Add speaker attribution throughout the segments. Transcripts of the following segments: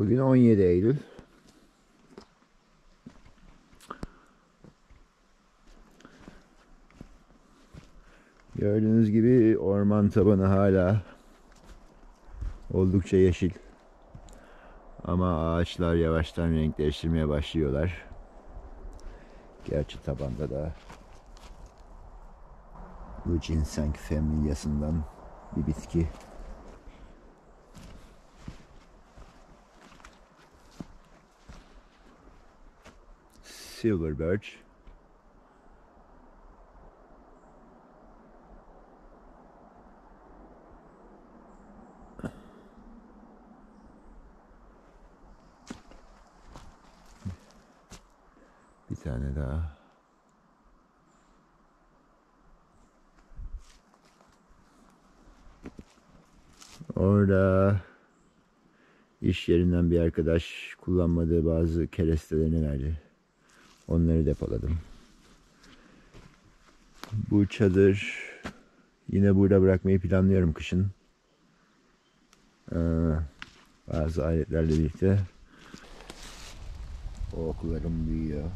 Speaker 1: Bugün 17 Eylül. Gördüğünüz gibi orman tabanı hala oldukça yeşil. Ama ağaçlar yavaştan renk değiştirmeye başlıyorlar. Gerçi tabanda da bu ginseng familyasından bir bitki. Silver birch. Bir tane daha. Orada iş yerinden bir arkadaş kullanmadığı bazı kerestelerini verdi. Onları depoladım. Bu çadır yine burada bırakmayı planlıyorum kışın. Bazı aletlerle birlikte. O okullarım büyüyor.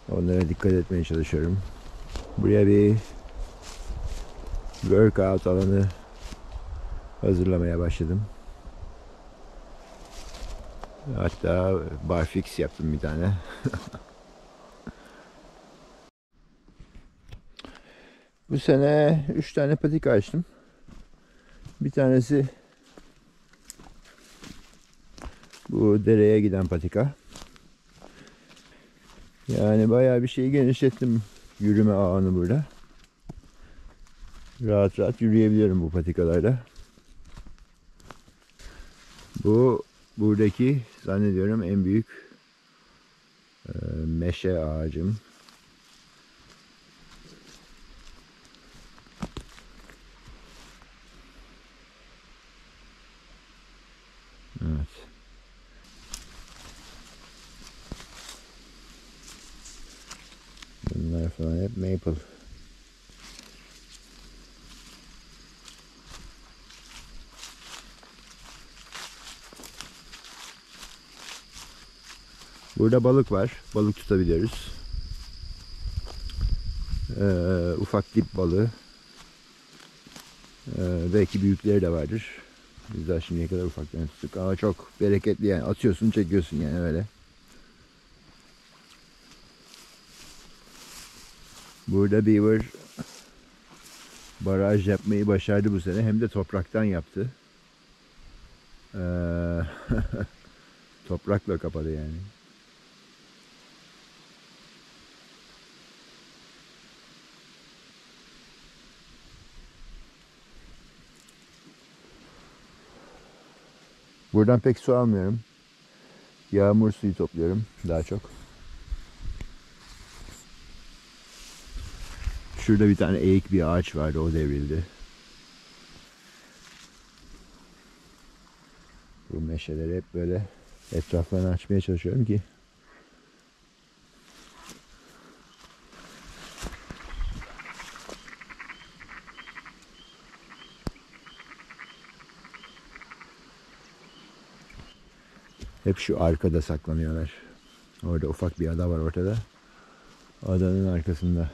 Speaker 1: Onlara dikkat etmeye çalışıyorum. Buraya bir workout alanı hazırlamaya başladım. Hatta barfix yaptım bir tane. Bu sene 3 tane patika açtım. Bir tanesi bu dereye giden patika. Yani bayağı bir şeyi genişlettim yürüme ağını burada. Rahat rahat yürüyebiliyorum bu patikalarda. Bu buradaki zannediyorum en büyük meşe ağacım. Evet. Bunlar falan hep maple. Burada balık var. Balık tutabiliyoruz. Ufak dip balığı. Belki büyükleri de vardır. Biz daha şimdiye kadar ufaklarını tuttuk. Ama çok bereketli yani. Atıyorsun çekiyorsun yani öyle. Burada beaver baraj yapmayı başardı bu sene. Hem de topraktan yaptı. Toprakla kapadı yani. Buradan pek su almıyorum. Yağmur suyu topluyorum daha çok. Şurada bir tane eğik bir ağaç vardı, o devrildi. Bu meşeleri hep böyle etraflarını açmaya çalışıyorum ki hep şu arkada saklanıyorlar. Orada ufak bir ada var ortada. Adanın arkasında.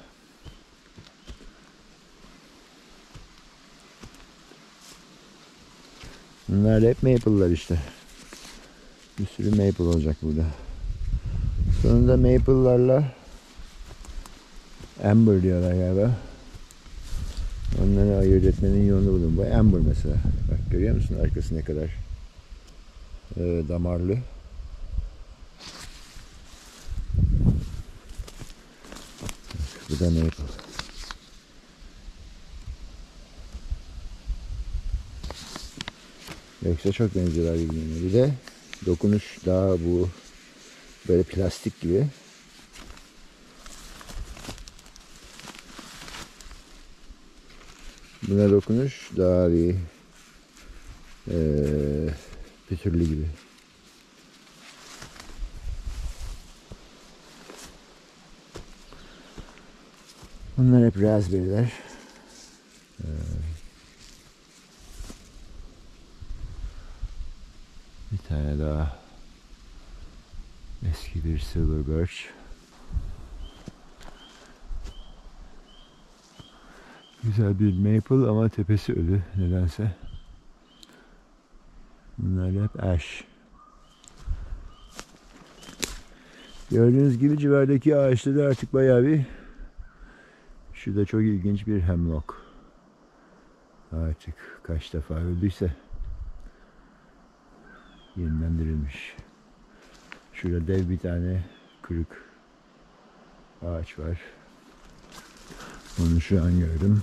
Speaker 1: Bunlar hep maple'lar işte. Bir sürü maple olacak burada. Sonunda maple'larla amber diyorlar galiba. Onları ayırt etmenin yolunu buldum. Bu amber mesela. Bak görüyor musun arkası ne kadar damarlı. Bu da maple. Yoksa çok benziyorlar birbirine. Bir de dokunuş daha bu böyle plastik gibi. Buna dokunuş daha bir pütürlü gibi. Bunlar hep raspberry'ler. Bir tane daha eski bir silver birch. Güzel bir maple ama tepesi ölü nedense. Bunlar hep ash. Gördüğünüz gibi civardaki ağaçları artık bayağı bir... Şurada çok ilginç bir hemlock. Artık kaç defa öldüyse yeniden dirilmiş. Şurada dev bir tane kırık ağaç var. Onu şu an gördüm.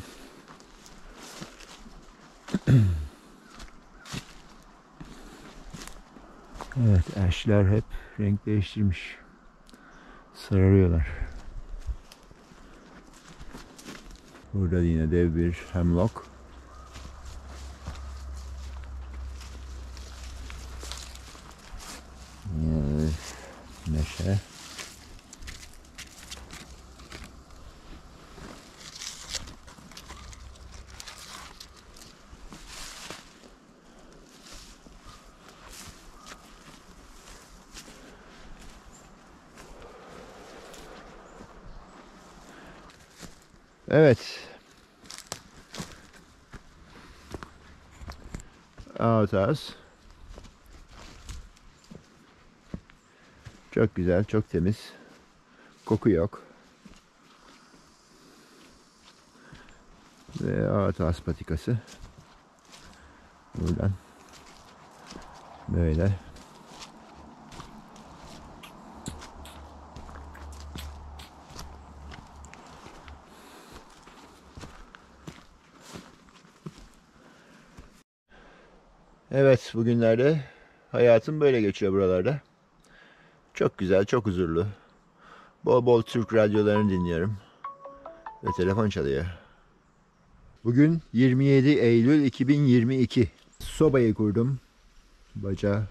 Speaker 1: Evet, ashler hep renk değiştirmiş. Sararıyorlar. Burada yine dev bir hemlock. Yine meşe. Evet. Outhouse. Çok güzel, çok temiz. Koku yok. Ve outhouse patikası. Buradan böyle. Evet, bugünlerde hayatım böyle geçiyor buralarda. Çok güzel, çok huzurlu. Bol bol Türk radyolarını dinliyorum. Ve telefon çalıyor. Bugün 27 Eylül 2022. Sobayı kurdum. Baca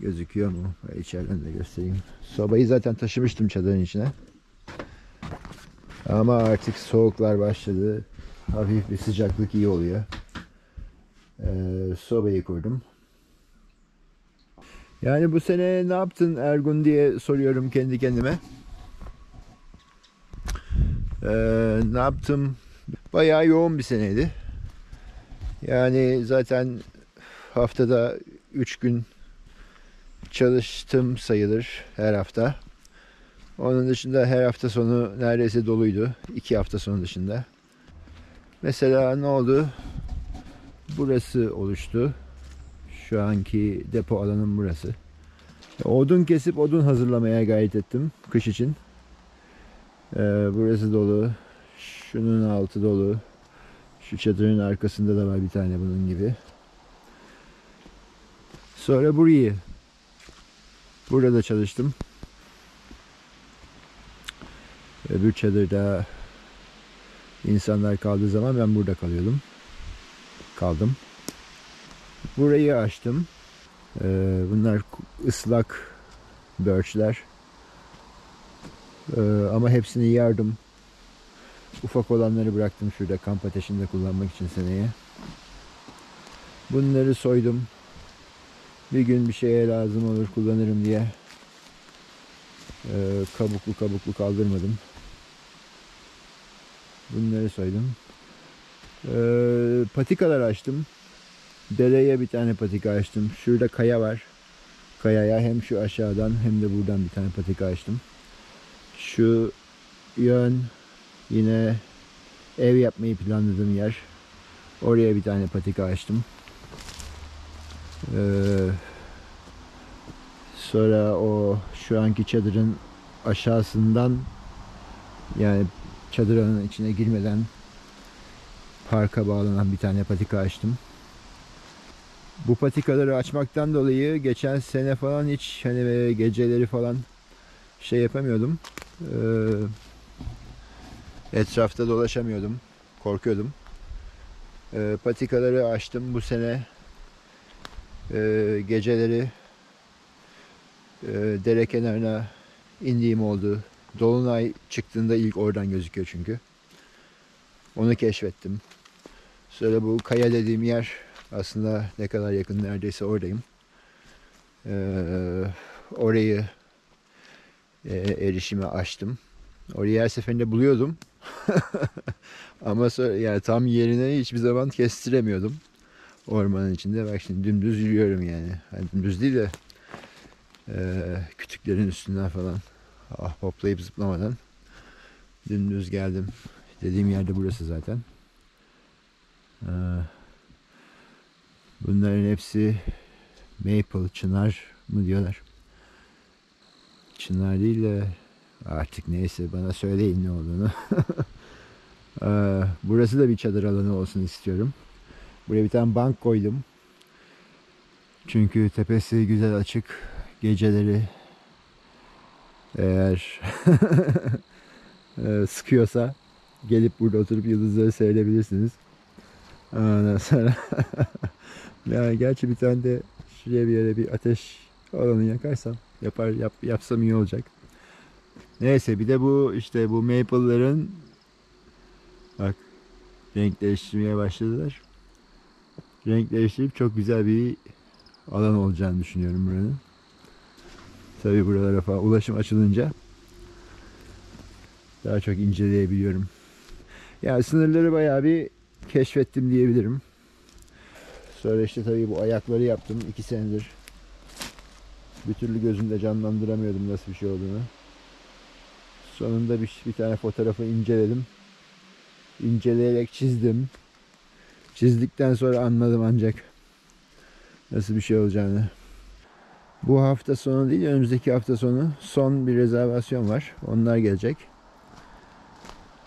Speaker 1: gözüküyor mu? İçeriden de göstereyim. Sobayı zaten taşımıştım çadırın içine. Ama artık soğuklar başladı. Hafif bir sıcaklık iyi oluyor. Sobayı kurdum. Yani bu sene ne yaptın Ergun diye soruyorum kendi kendime. Ne yaptım? Bayağı yoğun bir seneydi. Yani zaten haftada 3 gün çalıştım sayılır her hafta. Onun dışında her hafta sonu neredeyse doluydu. 2 hafta sonu dışında. Mesela ne oldu? Burası oluştu. Şu anki depo alanım burası. Odun kesip odun hazırlamaya gayret ettim kış için. Burası dolu. Şunun altı dolu. Şu çadırın arkasında da var bir tane bunun gibi. Sonra burada çalıştım. Öbür çadırda insanlar kaldığı zaman ben burada kaldım. Burayı açtım. Bunlar ıslak birchler. Ama hepsini yardım. Ufak olanları bıraktım şurada kamp ateşinde kullanmak için seneye. Bunları soydum. Bir gün bir şeye lazım olur kullanırım diye. Kabuklu kaldırmadım. Bunları soydum. Patikalar açtım. Dereye bir tane patika açtım. Şurada kaya var. Kayaya hem şu aşağıdan hem de buradan bir tane patika açtım. Şu yön yine ev yapmayı planladığım yer. Oraya bir tane patika açtım. Sonra o şu anki çadırın aşağısından yani çadırın içine girmeden parka bağlanan bir tane patika açtım. Bu patikaları açmaktan dolayı geçen sene falan hiç hani geceleri falan şey yapamıyordum. Etrafta dolaşamıyordum. Korkuyordum. Patikaları açtım bu sene. Geceleri dere kenarına indiğim oldu. Dolunay çıktığında ilk oradan gözüküyor çünkü. Onu keşfettim. Sonra bu kaya dediğim yer aslında ne kadar yakın neredeyse oradayım. Orayı erişime açtım. Orayı her seferinde buluyordum. Ama sonra, yani tam yerine hiçbir zaman kestiremiyordum. Ormanın içinde. Bak şimdi dümdüz yürüyorum yani. Hani dümdüz değil de kütüklerin üstünden falan. Hoplayıp zıplamadan dümdüz geldim. Dediğim yerde burası zaten. Bunların hepsi maple, çınar mı diyorlar. Çınar değil de artık neyse, bana söyleyin ne olduğunu. Burası da bir çadır alanı olsun istiyorum. Buraya bir tane bank koydum. Çünkü tepesi güzel açık. Geceleri eğer sıkıyorsa gelip burada oturup yıldızları seyredebilirsiniz. Ondan sonra yani gerçi bir tane de şuraya bir yere bir ateş alanı yakarsam yapsam iyi olacak. Neyse, bir de bu işte bu maple'ların bak renk değiştirmeye başladılar. Renk değiştirip çok güzel bir alan olacağını düşünüyorum buranın. Tabii buralara falan ulaşım açılınca daha çok inceleyebiliyorum. Yani sınırları bayağı bir keşfettim diyebilirim. Sonra işte tabii bu ayakları yaptım 2 senedir. Bir türlü gözümde canlandıramıyordum nasıl bir şey olduğunu. Sonunda bir tane fotoğrafı inceledim. İnceleyerek çizdim. Çizdikten sonra anladım ancak nasıl bir şey olacağını. Bu hafta sonu değil, önümüzdeki hafta sonu son bir rezervasyon var. Onlar gelecek.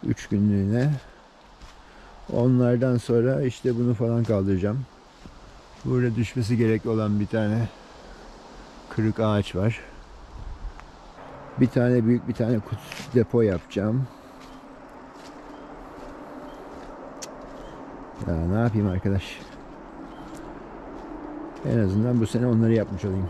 Speaker 1: 3 günlüğüne. Onlardan sonra işte bunu falan kaldıracağım. Burada düşmesi gerek olan bir tane kırık ağaç var. Bir tane büyük bir tane kutu depo yapacağım. Ya ne yapayım arkadaş? En azından bu sene onları yapmış olayım.